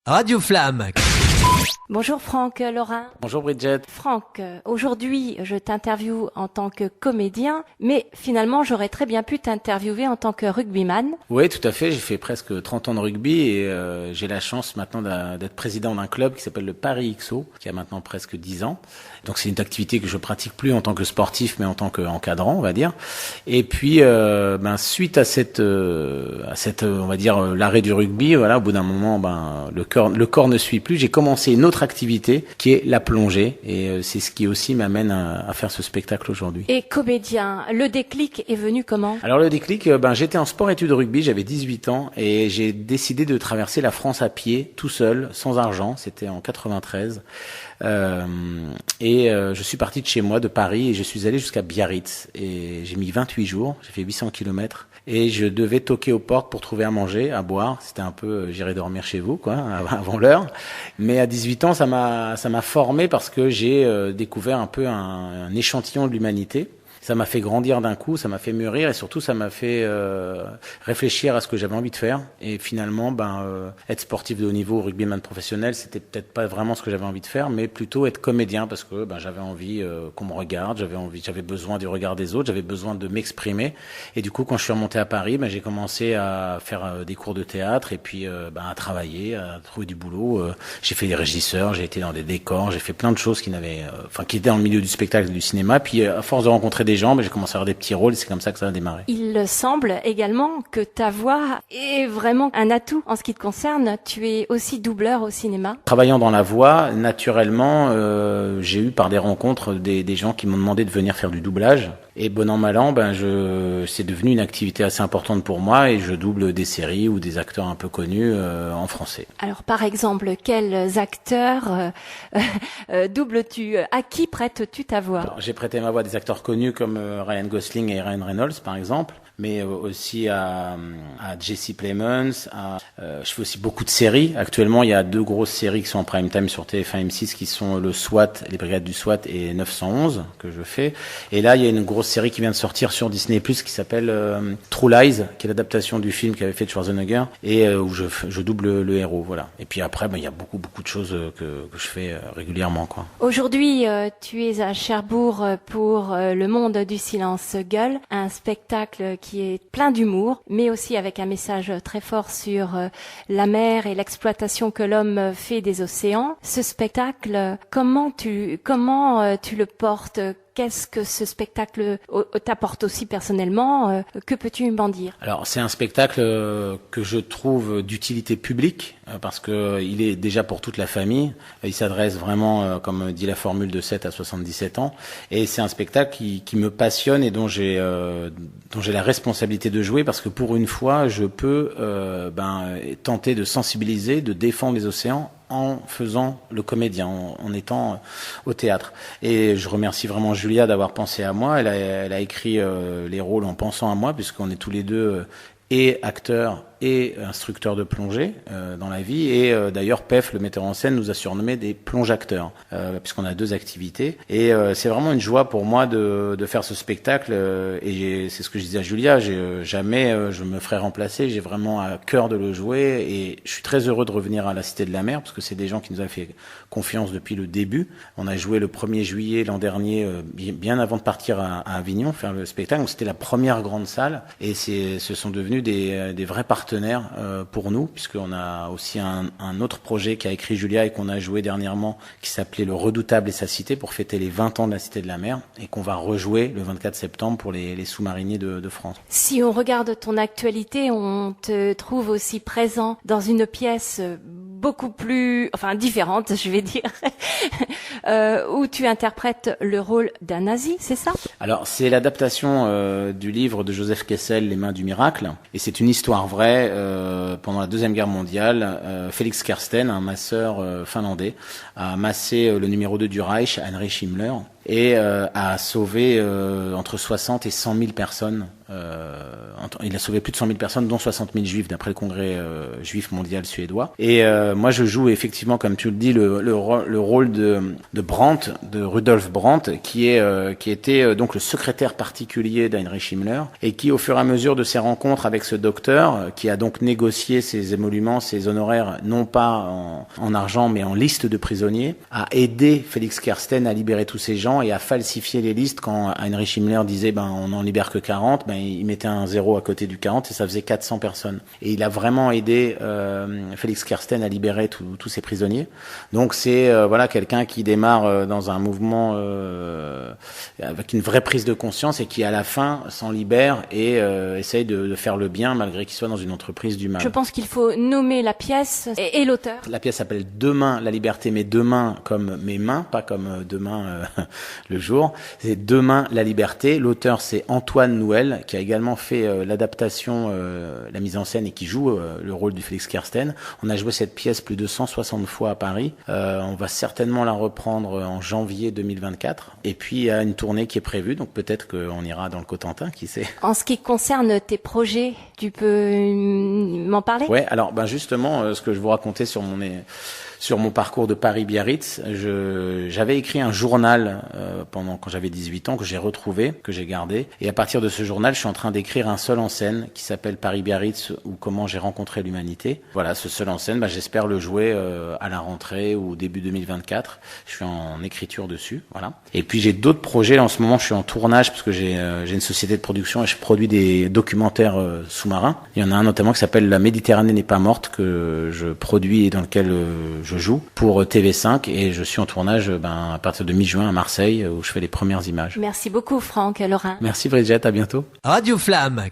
Radio Flamme. Bonjour Franck Lorrain. Bonjour Bridget. Franck, aujourd'hui je t'interviewe en tant que comédien, mais finalement j'aurais très bien pu t'interviewer en tant que rugbyman. Oui, tout à fait, j'ai fait presque 30 ans de rugby et j'ai la chance maintenant d'être président d'un club qui s'appelle le Paris XO, qui a maintenant presque 10 ans. Donc c'est une activité que je pratique plus en tant que sportif, mais en tant qu'encadrant, on va dire. Et puis, suite à cette, on va dire, l'arrêt du rugby, voilà, au bout d'un moment, le corps ne suit plus. J'ai commencé une autre activité qui est la plongée, et c'est ce qui aussi m'amène à faire ce spectacle aujourd'hui. Et comédien, le déclic est venu comment? Alors le déclic, j'étais en sport-études rugby, j'avais 18 ans et j'ai décidé de traverser la France à pied, tout seul, sans argent. C'était en 93. Je suis parti de chez moi, de Paris, et je suis allé jusqu'à Biarritz. Et j'ai mis 28 jours, j'ai fait 800 kilomètres. Et je devais toquer aux portes pour trouver à manger, à boire. C'était un peu, j'irai dormir chez vous, quoi, avant l'heure. Mais à 18 ans, ça m'a formé parce que j'ai découvert un peu un échantillon de l'humanité. Ça m'a fait grandir d'un coup, ça m'a fait mûrir et surtout ça m'a fait réfléchir à ce que j'avais envie de faire. Et finalement, être sportif de haut niveau, rugbyman professionnel, c'était peut-être pas vraiment ce que j'avais envie de faire, mais plutôt être comédien parce que j'avais envie qu'on me regarde, j'avais besoin du regard des autres, j'avais besoin de m'exprimer. Et du coup, quand je suis remonté à Paris, j'ai commencé à faire des cours de théâtre et puis à travailler, à trouver du boulot. J'ai fait des régisseurs, j'ai été dans des décors, j'ai fait plein de choses qui étaient dans le milieu du spectacle et du cinéma. Puis à force de rencontrer des gens, j'ai commencé à avoir des petits rôles et c'est comme ça que ça a démarré. Il semble également que ta voix est vraiment un atout en ce qui te concerne. Tu es aussi doubleur au cinéma. Travaillant dans la voix, naturellement, j'ai eu par des rencontres des gens qui m'ont demandé de venir faire du doublage. Et bon an mal an, c'est devenu une activité assez importante pour moi et je double des séries ou des acteurs un peu connus en français. Alors par exemple, quels acteurs doubles-tu? À qui prêtes-tu ta voix? Alors, j'ai prêté ma voix à des acteurs connus comme Ryan Gosling et Ryan Reynolds par exemple, mais aussi à Jesse Plemons. Je fais aussi beaucoup de séries. Actuellement, il y a 2 grosses séries qui sont en prime time sur TF1 M6 qui sont le SWAT, les brigades du SWAT et 911 que je fais. Et là, il y a une grosse série qui vient de sortir sur Disney+ qui s'appelle True Lies, qui est l'adaptation du film qu'avait fait Schwarzenegger et où je double le héros, voilà. Et puis après, il y a beaucoup de choses que je fais régulièrement, quoi. Aujourd'hui, tu es à Cherbourg pour Le Monde du Silence Gueule, un spectacle qui est plein d'humour, mais aussi avec un message très fort sur la mer et l'exploitation que l'homme fait des océans. Ce spectacle, comment tu le portes? Qu'est-ce que ce spectacle t'apporte aussi personnellement? Que peux-tu m'en dire? Alors, c'est un spectacle que je trouve d'utilité publique parce que il est déjà pour toute la famille. Il s'adresse vraiment, comme dit la formule, de 7 à 77 ans. Et c'est un spectacle qui me passionne et dont j'ai la responsabilité de jouer parce que pour une fois, je peux tenter de sensibiliser, de défendre les océans en faisant le comédien, en étant au théâtre. Et je remercie vraiment Julia d'avoir pensé à moi. Elle a écrit les rôles en pensant à moi, puisqu'on est tous les deux et acteurs et instructeur de plongée dans la vie et d'ailleurs PEF, le metteur en scène, nous a surnommé des plonge-acteurs puisqu'on a 2 activités et c'est vraiment une joie pour moi de faire ce spectacle et c'est ce que je disais à Julia, jamais je me ferai remplacer, j'ai vraiment à cœur de le jouer et je suis très heureux de revenir à la Cité de la Mer parce que c'est des gens qui nous avaient fait confiance depuis le début. On a joué le 1er juillet l'an dernier bien avant de partir à Avignon faire le spectacle, donc c'était la première grande salle et ce sont devenus des vrais partenaires pour nous, puisqu'on a aussi un autre projet qu'a écrit Julia et qu'on a joué dernièrement, qui s'appelait Le Redoutable et sa cité, pour fêter les 20 ans de la Cité de la Mer, et qu'on va rejouer le 24 septembre pour les sous-mariniers de France. Si on regarde ton actualité, on te trouve aussi présent dans une pièce beaucoup plus, différente, je vais dire, où tu interprètes le rôle d'un nazi, c'est ça? Alors, c'est l'adaptation du livre de Joseph Kessel, Les Mains du Miracle, et c'est une histoire vraie. Pendant la Deuxième Guerre mondiale, Félix Kersten, un masseur finlandais, a massé le numéro 2 du Reich, Heinrich Himmler, et a sauvé entre 60 et 100 000 personnes. Il a sauvé plus de 100 000 personnes, dont 60 000 juifs, d'après le congrès juif mondial suédois. Et moi, je joue effectivement, comme tu le dis, le rôle de Brandt, de Rudolf Brandt, qui était donc le secrétaire particulier d'Heinrich Himmler, et qui, au fur et à mesure de ses rencontres avec ce docteur, qui a donc négocié ses émoluments, ses honoraires, non pas en argent, mais en liste de prisonniers, a aidé Félix Kersten à libérer tous ces gens et à falsifier les listes quand Heinrich Himmler disait on n'en libère que 40, il mettait un 0 à côté du 40 et ça faisait 400 personnes. Et il a vraiment aidé Félix Kersten à libérer tous ces prisonniers. Donc c'est quelqu'un qui démarre dans un mouvement avec une vraie prise de conscience et qui à la fin s'en libère et essaye de faire le bien malgré qu'il soit dans une entreprise du mal. Je pense qu'il faut nommer la pièce et l'auteur. La pièce s'appelle Demain la liberté, mais demain comme mes mains, pas comme demain le jour. C'est Demain la liberté. L'auteur c'est Antoine Nouel, qui a également fait l'adaptation, la mise en scène et qui joue le rôle du Félix Kersten. On a joué cette pièce plus de 160 fois à Paris. On va certainement la reprendre en janvier 2024. Et puis il y a une tournée qui est prévue, donc peut-être qu'on ira dans le Cotentin, qui sait. En ce qui concerne tes projets, tu peux m'en parler ? Ouais, alors justement, ce que je vous racontais sur mon parcours de Paris-Biarritz, j'avais écrit un journal quand j'avais 18 ans que j'ai retrouvé, que j'ai gardé. Et à partir de ce journal, je suis en train d'écrire un seul en scène qui s'appelle Paris-Biarritz ou comment j'ai rencontré l'humanité. Voilà, ce seul en scène, j'espère le jouer à la rentrée ou début 2024. Je suis en écriture dessus, voilà. Et puis j'ai d'autres projets. En ce moment, je suis en tournage parce que j'ai une société de production et je produis des documentaires sous-marins. Il y en a un notamment qui s'appelle La Méditerranée n'est pas morte que je produis et dans lequel je joue pour TV5 et je suis en tournage à partir de mi-juin à Marseille où je fais les premières images. Merci beaucoup Franck Lorrain. Merci Brigitte, à bientôt. Radio Flamme.